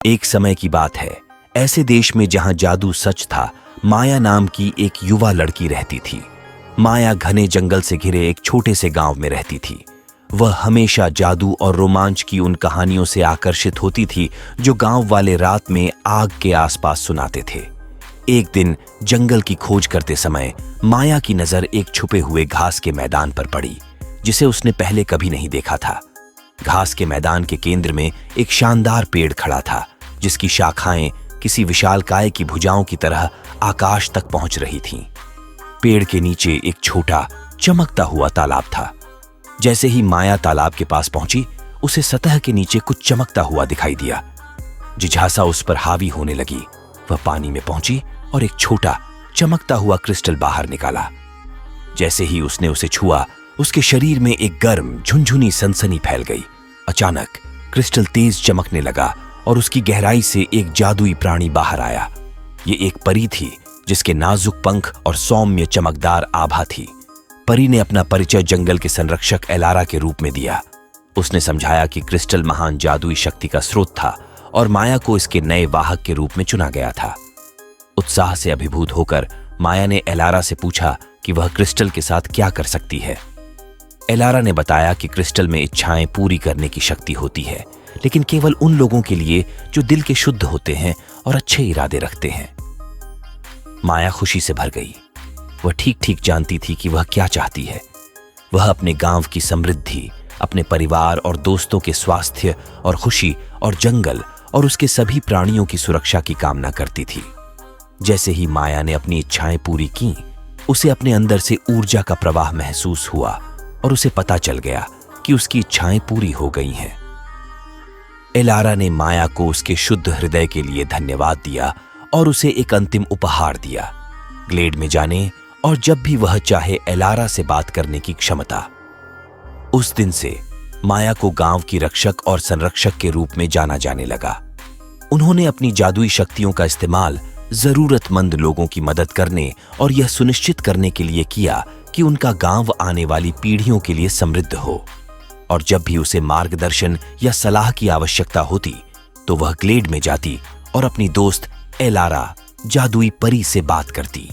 एक समय की बात है, ऐसे देश में जहां जादू सच था, माया नाम की एक युवा लड़की रहती थी। माया घने जंगल से घिरे एक छोटे से गांव में रहती थी। वह हमेशा जादू और रोमांच की उन कहानियों से आकर्षित होती थी जो गांव वाले रात में आग के आसपास सुनाते थे। एक दिन जंगल की खोज करते समय माया की नजर एक छुपे हुए घास के मैदान पर पड़ी, जिसे उसने पहले कभी नहीं देखा था। घास के मैदान के केंद्र में एक शानदार पेड़ खड़ा था, जिसकी शाखाएं किसी विशालकाय की भुजाओं की तरह आकाश तक पहुंच रही थीं। पेड़ के नीचे एक छोटा चमकता हुआ तालाब था। जैसे ही माया तालाब के पास पहुंची, उसे सतह के नीचे कुछ चमकता हुआ दिखाई दिया। जिज्ञासा उस पर हावी होने लगी। वह पानी में पहुंची और एक छोटा चमकता हुआ क्रिस्टल बाहर निकाला। जैसे ही उसने उसे छुआ, उसके शरीर में एक गर्म झुनझुनी सनसनी फैल गई। अचानक क्रिस्टल तेज चमकने लगा और उसकी गहराई से एक जादुई प्राणी बाहर आया। ये एक परी थी, जिसके नाजुक पंख और सौम्य चमकदार आभा थी। परी ने अपना परिचय जंगल के संरक्षक एलारा के रूप में दिया। उसने समझाया कि क्रिस्टल महान जादुई शक्ति का स्रोत था और माया को इसके नए वाहक के रूप में चुना गया था। उत्साह से अभिभूत होकर माया ने एलारा से पूछा कि वह क्रिस्टल के साथ क्या कर सकती है। एलारा ने बताया कि क्रिस्टल में इच्छाएं पूरी करने की शक्ति होती है, लेकिन केवल उन लोगों के लिए जो दिल के शुद्ध होते हैं और अच्छे इरादे रखते हैं। माया खुशी से भर गई। वह ठीक ठीक जानती थी कि वह क्या चाहती है। वह अपने गांव की समृद्धि, अपने परिवार और दोस्तों के स्वास्थ्य और खुशी और जंगल और उसके सभी प्राणियों की सुरक्षा की कामना करती थी। जैसे ही माया ने अपनी इच्छाएं पूरी की, उसे अपने अंदर से ऊर्जा का प्रवाह महसूस हुआ और उसे पता चल गया कि उसकी इच्छाएं पूरी हो गई हैं। एलारा ने माया को उसके शुद्ध हृदय के लिए धन्यवाद दिया और उसे एक अंतिम उपहार दिया, ग्लेड में जाने और जब भी वह चाहे एलारा से बात करने की क्षमता। उस दिन से माया को गांव की रक्षक और संरक्षक के रूप में जाना जाने लगा। उन्होंने अपनी जादुई शक्तियों का इस्तेमाल जरूरतमंद लोगों की मदद करने और यह सुनिश्चित करने के लिए किया कि उनका गांव आने वाली पीढ़ियों के लिए समृद्ध हो। और जब भी उसे मार्गदर्शन या सलाह की आवश्यकता होती, तो वह ग्लेड में जाती और अपनी दोस्त एलारा, जादुई परी से बात करती।